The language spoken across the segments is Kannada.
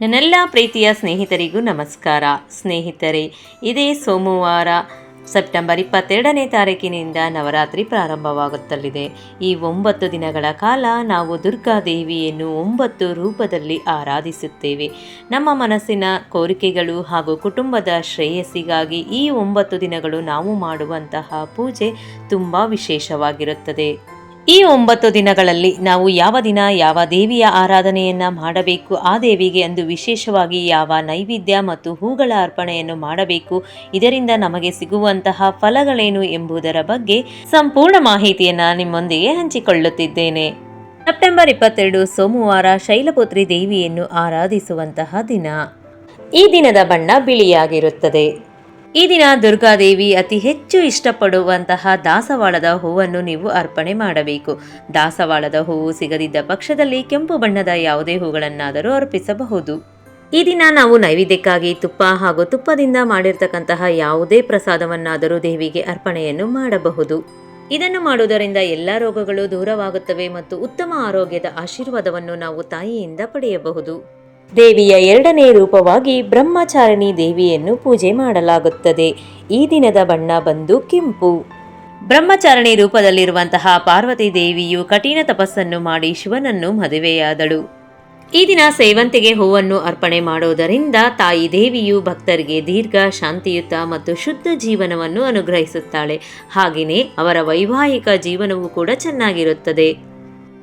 ನನ್ನೆಲ್ಲ ಪ್ರೀತಿಯ ಸ್ನೇಹಿತರಿಗೂ ನಮಸ್ಕಾರ. ಸ್ನೇಹಿತರೆ, ಇದೇ ಸೋಮವಾರ ಸೆಪ್ಟೆಂಬರ್ 22ನೇ ತಾರೀಕಿನಿಂದ ನವರಾತ್ರಿ ಪ್ರಾರಂಭವಾಗುತ್ತಲಿದೆ. ಈ 9 ದಿನಗಳ ಕಾಲ ನಾವು ದುರ್ಗಾದೇವಿಯನ್ನು 9 ರೂಪದಲ್ಲಿ ಆರಾಧಿಸುತ್ತೇವೆ. ನಮ್ಮ ಮನಸ್ಸಿನ ಕೋರಿಕೆಗಳು ಹಾಗೂ ಕುಟುಂಬದ ಶ್ರೇಯಸ್ಸಿಗಾಗಿ ಈ 9 ದಿನಗಳು ನಾವು ಮಾಡುವಂತಹ ಪೂಜೆ ತುಂಬ ವಿಶೇಷವಾಗಿರುತ್ತದೆ. ಈ 9 ದಿನಗಳಲ್ಲಿ ನಾವು ಯಾವ ದಿನ ಯಾವ ದೇವಿಯ ಆರಾಧನೆಯನ್ನು ಮಾಡಬೇಕು, ಆ ದೇವಿಗೆ ಅಂದು ವಿಶೇಷವಾಗಿ ಯಾವ ನೈವೇದ್ಯ ಮತ್ತು ಹೂಗಳ ಅರ್ಪಣೆಯನ್ನು ಮಾಡಬೇಕು, ಇದರಿಂದ ನಮಗೆ ಸಿಗುವಂತಹ ಫಲಗಳೇನು ಎಂಬುದರ ಬಗ್ಗೆ ಸಂಪೂರ್ಣ ಮಾಹಿತಿಯನ್ನು ನಿಮ್ಮೊಂದಿಗೆ ಹಂಚಿಕೊಳ್ಳುತ್ತಿದ್ದೇನೆ. ಸೆಪ್ಟೆಂಬರ್ 22 ಸೋಮವಾರ ಶೈಲಪುತ್ರಿ ದೇವಿಯನ್ನು ಆರಾಧಿಸುವಂತಹ ದಿನ. ಈ ದಿನದ ಬಣ್ಣ ಬಿಳಿಯಾಗಿರುತ್ತದೆ. ಈ ದಿನ ದುರ್ಗಾದೇವಿ ಅತಿ ಹೆಚ್ಚು ಇಷ್ಟಪಡುವಂತಹ ದಾಸವಾಳದ ಹೂವನ್ನು ನೀವು ಅರ್ಪಣೆ ಮಾಡಬೇಕು. ದಾಸವಾಳದ ಹೂವು ಸಿಗದಿದ್ದ ಪಕ್ಷದಲ್ಲಿ ಕೆಂಪು ಬಣ್ಣದ ಯಾವುದೇ ಹೂಗಳನ್ನಾದರೂ ಅರ್ಪಿಸಬಹುದು. ಈ ದಿನ ನಾವು ನೈವೇದ್ಯಕ್ಕಾಗಿ ತುಪ್ಪ ಹಾಗೂ ತುಪ್ಪದಿಂದ ಮಾಡಿರ್ತಕ್ಕಂತಹ ಯಾವುದೇ ಪ್ರಸಾದವನ್ನಾದರೂ ದೇವಿಗೆ ಅರ್ಪಣೆಯನ್ನು ಮಾಡಬಹುದು. ಇದನ್ನು ಮಾಡುವುದರಿಂದ ಎಲ್ಲ ರೋಗಗಳು ದೂರವಾಗುತ್ತವೆ ಮತ್ತು ಉತ್ತಮ ಆರೋಗ್ಯದ ಆಶೀರ್ವಾದವನ್ನು ನಾವು ತಾಯಿಯಿಂದ ಪಡೆಯಬಹುದು. ದೇವಿಯ 2ನೇ ರೂಪವಾಗಿ ಬ್ರಹ್ಮಚಾರಿಣಿ ದೇವಿಯನ್ನು ಪೂಜೆ ಮಾಡಲಾಗುತ್ತದೆ. ಈ ದಿನದ ಬಣ್ಣ ಬಂದು ಕೆಂಪು. ಬ್ರಹ್ಮಚಾರಿಣಿ ರೂಪದಲ್ಲಿರುವಂತಹ ಪಾರ್ವತಿ ದೇವಿಯು ಕಠಿಣ ತಪಸ್ಸನ್ನು ಮಾಡಿ ಶಿವನನ್ನು ಮದುವೆಯಾದಳು. ಈ ದಿನ ಸೇವಂತಿಗೆ ಹೂವನ್ನು ಅರ್ಪಣೆ ಮಾಡುವುದರಿಂದ ತಾಯಿ ದೇವಿಯು ಭಕ್ತರಿಗೆ ದೀರ್ಘ, ಶಾಂತಿಯುತ ಮತ್ತು ಶುದ್ಧ ಜೀವನವನ್ನು ಅನುಗ್ರಹಿಸುತ್ತಾಳೆ. ಹಾಗೆಯೇ ಅವರ ವೈವಾಹಿಕ ಜೀವನವೂ ಕೂಡ ಚೆನ್ನಾಗಿರುತ್ತದೆ.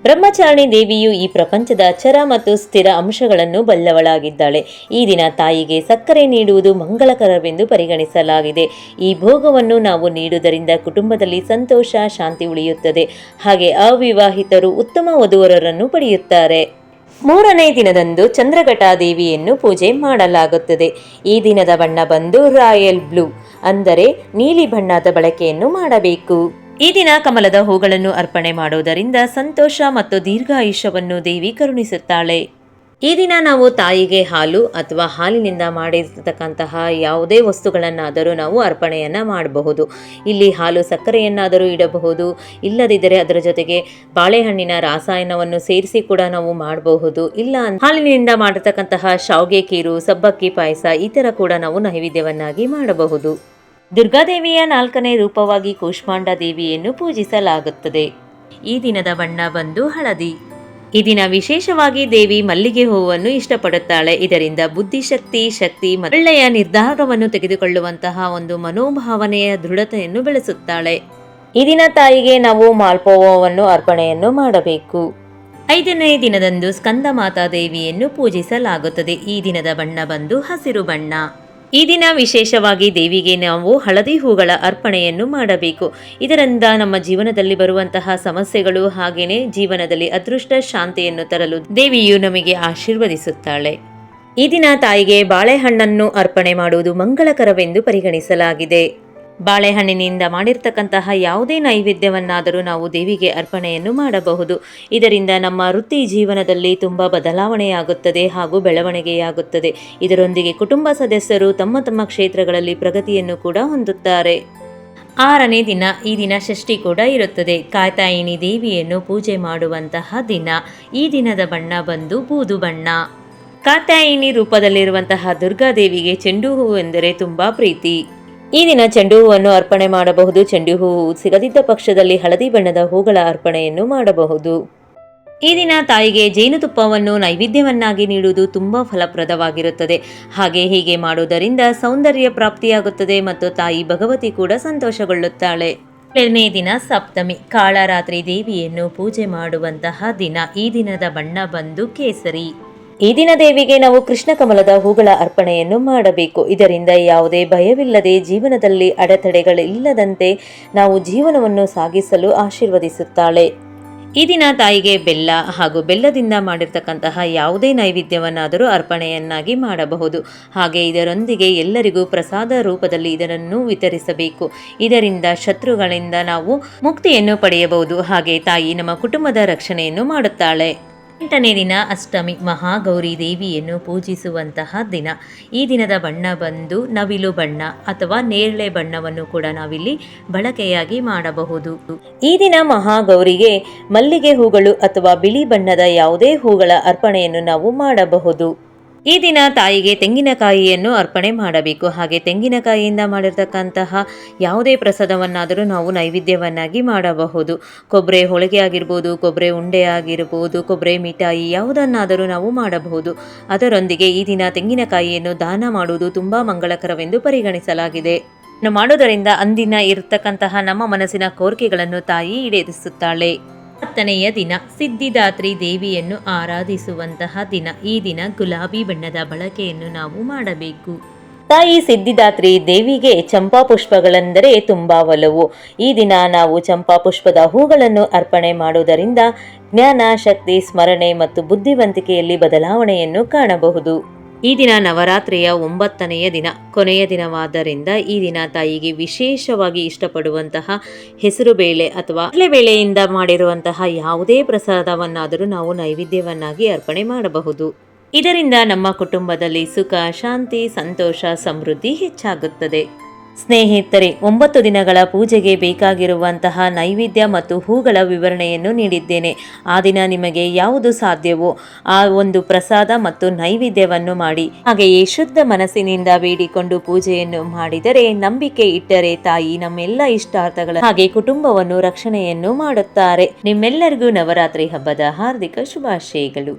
ಬ್ರಹ್ಮಚಾರಿಣಿ ದೇವಿಯು ಈ ಪ್ರಪಂಚದ ಅಚರ ಮತ್ತು ಸ್ಥಿರ ಅಂಶಗಳನ್ನು ಬಲ್ಲವಳಾಗಿದ್ದಾಳೆ. ಈ ದಿನ ತಾಯಿಗೆ ಸಕ್ಕರೆ ನೀಡುವುದು ಮಂಗಳಕರವೆಂದು ಪರಿಗಣಿಸಲಾಗಿದೆ. ಈ ಭೋಗವನ್ನು ನಾವು ನೀಡುವುದರಿಂದ ಕುಟುಂಬದಲ್ಲಿ ಸಂತೋಷ, ಶಾಂತಿ ಉಳಿಯುತ್ತದೆ. ಹಾಗೆ ಅವಿವಾಹಿತರು ಉತ್ತಮ ವಧುವರರನ್ನು ಪಡೆಯುತ್ತಾರೆ. 3ನೇ ದಿನದಂದು ಚಂದ್ರಘಟಾ ದೇವಿಯನ್ನು ಪೂಜೆ ಮಾಡಲಾಗುತ್ತದೆ. ಈ ದಿನದ ಬಣ್ಣ ಬಂದು ರಾಯಲ್ ಬ್ಲೂ, ಅಂದರೆ ನೀಲಿ ಬಣ್ಣದ ಬಳಕೆಯನ್ನು ಮಾಡಬೇಕು. ಈ ದಿನ ಕಮಲದ ಹೂಗಳನ್ನು ಅರ್ಪಣೆ ಮಾಡುವುದರಿಂದ ಸಂತೋಷ ಮತ್ತು ದೀರ್ಘಾಯುಷ್ಯವನ್ನು ದೇವಿ ಕರುಣಿಸುತ್ತಾಳೆ. ಈ ದಿನ ನಾವು ತಾಯಿಗೆ ಹಾಲು ಅಥವಾ ಹಾಲಿನಿಂದ ಮಾಡಿರತಕ್ಕಂತಹ ಯಾವುದೇ ವಸ್ತುಗಳನ್ನಾದರೂ ನಾವು ಅರ್ಪಣೆಯನ್ನು ಮಾಡಬಹುದು. ಇಲ್ಲಿ ಹಾಲು ಸಕ್ಕರೆಯನ್ನಾದರೂ ಇಡಬಹುದು, ಇಲ್ಲದಿದ್ದರೆ ಅದರ ಜೊತೆಗೆ ಬಾಳೆಹಣ್ಣಿನ ರಾಸಾಯನವನ್ನು ಸೇರಿಸಿ ಕೂಡ ನಾವು ಮಾಡಬಹುದು. ಇಲ್ಲ ಹಾಲಿನಿಂದ ಮಾಡಿರ್ತಕ್ಕಂತಹ ಶಾವಿಗೆ ಖೀರು, ಸಬ್ಬಕ್ಕಿ ಪಾಯಸ ಈ ಥರ ಕೂಡ ನಾವು ನೈವೇದ್ಯವನ್ನಾಗಿ ಮಾಡಬಹುದು. ದುರ್ಗಾದೇವಿಯ 4ನೇ ರೂಪವಾಗಿ ಕೂಷ್ಮಾಂಡ ದೇವಿಯನ್ನು ಪೂಜಿಸಲಾಗುತ್ತದೆ. ಈ ದಿನದ ಬಣ್ಣ ಬಂದು ಹಳದಿ. ಈ ದಿನ ವಿಶೇಷವಾಗಿ ದೇವಿ ಮಲ್ಲಿಗೆ ಹೂವನ್ನು ಇಷ್ಟಪಡುತ್ತಾಳೆ. ಇದರಿಂದ ಬುದ್ಧಿಶಕ್ತಿ, ಶಕ್ತಿ ಮತ್ತು ಒಳ್ಳೆಯ ನಿರ್ಧಾರವನ್ನು ತೆಗೆದುಕೊಳ್ಳುವಂತಹ ಒಂದು ಮನೋಭಾವನೆಯ ದೃಢತೆಯನ್ನು ಬೆಳೆಸುತ್ತಾಳೆ. ಈ ದಿನ ತಾಯಿಗೆ ನಾವು ಮಾಲ್ಪೋವವನ್ನು ಅರ್ಪಣೆಯನ್ನು ಮಾಡಬೇಕು. 5ನೇ ದಿನದಂದು ಸ್ಕಂದ ಮಾತಾ ದೇವಿಯನ್ನು ಪೂಜಿಸಲಾಗುತ್ತದೆ. ಈ ದಿನದ ಬಣ್ಣ ಬಂದು ಹಸಿರು ಬಣ್ಣ. ಈ ದಿನ ವಿಶೇಷವಾಗಿ ದೇವಿಗೆ ನಾವು ಹಳದಿ ಹೂಗಳ ಅರ್ಪಣೆಯನ್ನು ಮಾಡಬೇಕು. ಇದರಿಂದ ನಮ್ಮ ಜೀವನದಲ್ಲಿ ಬರುವಂತಹ ಸಮಸ್ಯೆಗಳು ಹಾಗೇನೆ ಜೀವನದಲ್ಲಿ ಅದೃಷ್ಟ, ಶಾಂತಿಯನ್ನು ತರಲು ದೇವಿಯು ನಮಗೆ ಆಶೀರ್ವದಿಸುತ್ತಾಳೆ. ಈ ದಿನ ತಾಯಿಗೆ ಬಾಳೆಹಣ್ಣನ್ನು ಅರ್ಪಣೆ ಮಾಡುವುದು ಮಂಗಳಕರವೆಂದು ಪರಿಗಣಿಸಲಾಗಿದೆ. ಬಾಳೆಹಣ್ಣಿನಿಂದ ಮಾಡಿರ್ತಕ್ಕಂತಹ ಯಾವುದೇ ನೈವೇದ್ಯವನ್ನಾದರೂ ನಾವು ದೇವಿಗೆ ಅರ್ಪಣೆಯನ್ನು ಮಾಡಬಹುದು. ಇದರಿಂದ ನಮ್ಮ ವೃತ್ತಿ ಜೀವನದಲ್ಲಿ ತುಂಬ ಬದಲಾವಣೆಯಾಗುತ್ತದೆ ಹಾಗೂ ಬೆಳವಣಿಗೆಯಾಗುತ್ತದೆ. ಇದರೊಂದಿಗೆ ಕುಟುಂಬ ಸದಸ್ಯರು ತಮ್ಮ ತಮ್ಮ ಕ್ಷೇತ್ರಗಳಲ್ಲಿ ಪ್ರಗತಿಯನ್ನು ಕೂಡ ಹೊಂದುತ್ತಾರೆ. 6ನೇ ದಿನ, ಈ ದಿನ ಷಷ್ಠಿ ಕೂಡ ಇರುತ್ತದೆ. ಕಾತ್ಯಾಯಿನಿ ದೇವಿಯನ್ನು ಪೂಜೆ ಮಾಡುವಂತಹ ದಿನ. ಈ ದಿನದ ಬಣ್ಣ ಬಂದು ಬೂದು ಬಣ್ಣ. ಕಾತ್ಯಾಯಿನಿ ರೂಪದಲ್ಲಿರುವಂತಹ ದುರ್ಗಾದೇವಿಗೆ ಚೆಂಡು ಹೂವು ಎಂದರೆ ತುಂಬ ಪ್ರೀತಿ. ಈ ದಿನ ಚೆಂಡು ಹೂವನ್ನು ಅರ್ಪಣೆ ಮಾಡಬಹುದು. ಚೆಂಡು ಹೂವು ಸಿಗದಿದ್ದ ಪಕ್ಷದಲ್ಲಿ ಹಳದಿ ಬಣ್ಣದ ಹೂಗಳ ಅರ್ಪಣೆಯನ್ನು ಮಾಡಬಹುದು. ಈ ದಿನ ತಾಯಿಗೆ ಜೇನುತುಪ್ಪವನ್ನು ನೈವೇದ್ಯವನ್ನಾಗಿ ನೀಡುವುದು ತುಂಬ ಫಲಪ್ರದವಾಗಿರುತ್ತದೆ. ಹೀಗೆ ಮಾಡುವುದರಿಂದ ಸೌಂದರ್ಯ ಪ್ರಾಪ್ತಿಯಾಗುತ್ತದೆ ಮತ್ತು ತಾಯಿ ಭಗವತಿ ಕೂಡ ಸಂತೋಷಗೊಳ್ಳುತ್ತಾಳೆ. 7ನೇ ದಿನ ಸಪ್ತಮಿ, ಕಾಳರಾತ್ರಿ ದೇವಿಯನ್ನು ಪೂಜೆ ಮಾಡುವಂತಹ ದಿನ. ಈ ದಿನದ ಬಣ್ಣ ಬಂದು ಕೇಸರಿ. ಈ ದಿನ ದೇವಿಗೆ ನಾವು ಕೃಷ್ಣ ಕಮಲದ ಹೂಗಳ ಅರ್ಪಣೆಯನ್ನು ಮಾಡಬೇಕು. ಇದರಿಂದ ಯಾವುದೇ ಭಯವಿಲ್ಲದೆ ಜೀವನದಲ್ಲಿ ಅಡೆತಡೆಗಳಿಲ್ಲದಂತೆ ನಾವು ಜೀವನವನ್ನು ಸಾಗಿಸಲು ಆಶೀರ್ವದಿಸುತ್ತಾಳೆ. ಈ ದಿನ ತಾಯಿಗೆ ಬೆಲ್ಲ ಹಾಗೂ ಬೆಲ್ಲದಿಂದ ಮಾಡಿರ್ತಕ್ಕಂತಹ ಯಾವುದೇ ನೈವೇದ್ಯವನ್ನಾದರೂ ಅರ್ಪಣೆಯನ್ನಾಗಿ ಮಾಡಬಹುದು. ಹಾಗೆ ಇದರೊಂದಿಗೆ ಎಲ್ಲರಿಗೂ ಪ್ರಸಾದ ರೂಪದಲ್ಲಿ ಇದನ್ನು ವಿತರಿಸಬೇಕು. ಇದರಿಂದ ಶತ್ರುಗಳಿಂದ ನಾವು ಮುಕ್ತಿಯನ್ನು ಪಡೆಯಬಹುದು. ಹಾಗೆ ತಾಯಿ ನಮ್ಮ ಕುಟುಂಬದ ರಕ್ಷಣೆಯನ್ನು ಮಾಡುತ್ತಾಳೆ. 8ನೇ ದಿನ ಅಷ್ಟಮಿ, ಮಹಾಗೌರಿ ದೇವಿಯನ್ನು ಪೂಜಿಸುವಂತಹ ದಿನ. ಈ ದಿನದ ಬಣ್ಣ ಬಂದು ನವಿಲು ಬಣ್ಣ ಅಥವಾ ನೇರಳೆ ಬಣ್ಣವನ್ನು ಕೂಡ ನಾವಿಲ್ಲಿ ಬಳಕೆಯಾಗಿ ಮಾಡಬಹುದು. ಈ ದಿನ ಮಹಾಗೌರಿಗೆ ಮಲ್ಲಿಗೆ ಹೂಗಳು ಅಥವಾ ಬಿಳಿ ಬಣ್ಣದ ಯಾವುದೇ ಹೂಗಳ ಅರ್ಪಣೆಯನ್ನು ನಾವು ಮಾಡಬಹುದು. ಈ ದಿನ ತಾಯಿಗೆ ತೆಂಗಿನಕಾಯಿಯನ್ನು ಅರ್ಪಣೆ ಮಾಡಬೇಕು. ಹಾಗೆ ತೆಂಗಿನಕಾಯಿಯಿಂದ ಮಾಡಿರ್ತಕ್ಕಂತಹ ಯಾವುದೇ ಪ್ರಸಾದವನ್ನಾದರೂ ನಾವು ನೈವೇದ್ಯವನ್ನಾಗಿ ಮಾಡಬಹುದು. ಕೊಬ್ಬರಿ ಹೋಳಿಗೆ ಆಗಿರ್ಬೋದು, ಕೊಬ್ಬರಿ ಉಂಡೆ ಆಗಿರ್ಬೋದು, ಕೊಬ್ಬರಿ ಮಿಠಾಯಿ ಯಾವುದನ್ನಾದರೂ ನಾವು ಮಾಡಬಹುದು. ಅದರೊಂದಿಗೆ ಈ ದಿನ ತೆಂಗಿನಕಾಯಿಯನ್ನು ದಾನ ಮಾಡುವುದು ತುಂಬ ಮಂಗಳಕರವೆಂದು ಪರಿಗಣಿಸಲಾಗಿದೆ. ಮಾಡುವುದರಿಂದ ಅಂದಿನ ಇರತಕ್ಕಂತಹ ನಮ್ಮ ಮನಸ್ಸಿನ ಕೋರಿಕೆಗಳನ್ನು ತಾಯಿ ಈಡೇರಿಸುತ್ತಾಳೆ. 10ನೆಯ ದಿನ ಸಿದ್ಧಿದಾತ್ರಿ ದೇವಿಯನ್ನು ಆರಾಧಿಸುವಂತಹ ದಿನ. ಈ ದಿನ ಗುಲಾಬಿ ಬಣ್ಣದ ಬಳಕೆಯನ್ನು ನಾವು ಮಾಡಬೇಕು. ತಾಯಿ ಸಿದ್ಧಿದಾತ್ರಿ ದೇವಿಗೆ ಚಂಪಾ ಪುಷ್ಪಗಳೆಂದರೆ ತುಂಬಾ ಒಲವು. ಈ ದಿನ ನಾವು ಚಂಪಾ ಪುಷ್ಪದ ಹೂಗಳನ್ನು ಅರ್ಪಣೆ ಮಾಡುವುದರಿಂದ ಜ್ಞಾನ, ಶಕ್ತಿ, ಸ್ಮರಣೆ ಮತ್ತು ಬುದ್ಧಿವಂತಿಕೆಯಲ್ಲಿ ಬದಲಾವಣೆಯನ್ನು ಕಾಣಬಹುದು. ಈ ದಿನ ನವರಾತ್ರಿಯ 9ನೆಯ ದಿನ, ಕೊನೆಯ ದಿನವಾದ್ದರಿಂದ ಈ ದಿನ ತಾಯಿಗೆ ವಿಶೇಷವಾಗಿ ಇಷ್ಟಪಡುವಂತಹ ಹೆಸರು ಬೇಳೆ ಅಥವಾ ಕಡಲೆಬೇಳೆಯಿಂದ ಮಾಡಿರುವಂತಹ ಯಾವುದೇ ಪ್ರಸಾದವನ್ನಾದರೂ ನಾವು ನೈವೇದ್ಯವನ್ನಾಗಿ ಅರ್ಪಣೆ ಮಾಡಬಹುದು. ಇದರಿಂದ ನಮ್ಮ ಕುಟುಂಬದಲ್ಲಿ ಸುಖ, ಶಾಂತಿ, ಸಂತೋಷ, ಸಮೃದ್ಧಿ ಹೆಚ್ಚಾಗುತ್ತದೆ. ಸ್ನೇಹಿತರೆ, 9 ದಿನಗಳ ಪೂಜೆಗೆ ಬೇಕಾಗಿರುವಂತಹ ನೈವೇದ್ಯ ಮತ್ತು ಹೂಗಳ ವಿವರಣೆಯನ್ನು ನೀಡಿದ್ದೇನೆ. ಆ ದಿನ ನಿಮಗೆ ಯಾವುದು ಸಾಧ್ಯವೋ ಆ ಒಂದು ಪ್ರಸಾದ ಮತ್ತು ನೈವೇದ್ಯವನ್ನು ಮಾಡಿ. ಹಾಗೆಯೇ ಶುದ್ಧ ಮನಸ್ಸಿನಿಂದ ಬೇಡಿಕೊಂಡು ಪೂಜೆಯನ್ನು ಮಾಡಿದರೆ, ನಂಬಿಕೆ ಇಟ್ಟರೆ ತಾಯಿ ನಮ್ಮೆಲ್ಲ ಇಷ್ಟಾರ್ಥಗಳ ಹಾಗೆ ಕುಟುಂಬವನ್ನು ರಕ್ಷಣೆಯನ್ನು ಮಾಡುತ್ತಾರೆ. ನಿಮ್ಮೆಲ್ಲರಿಗೂ ನವರಾತ್ರಿ ಹಬ್ಬದ ಹಾರ್ದಿಕ ಶುಭಾಶಯಗಳು.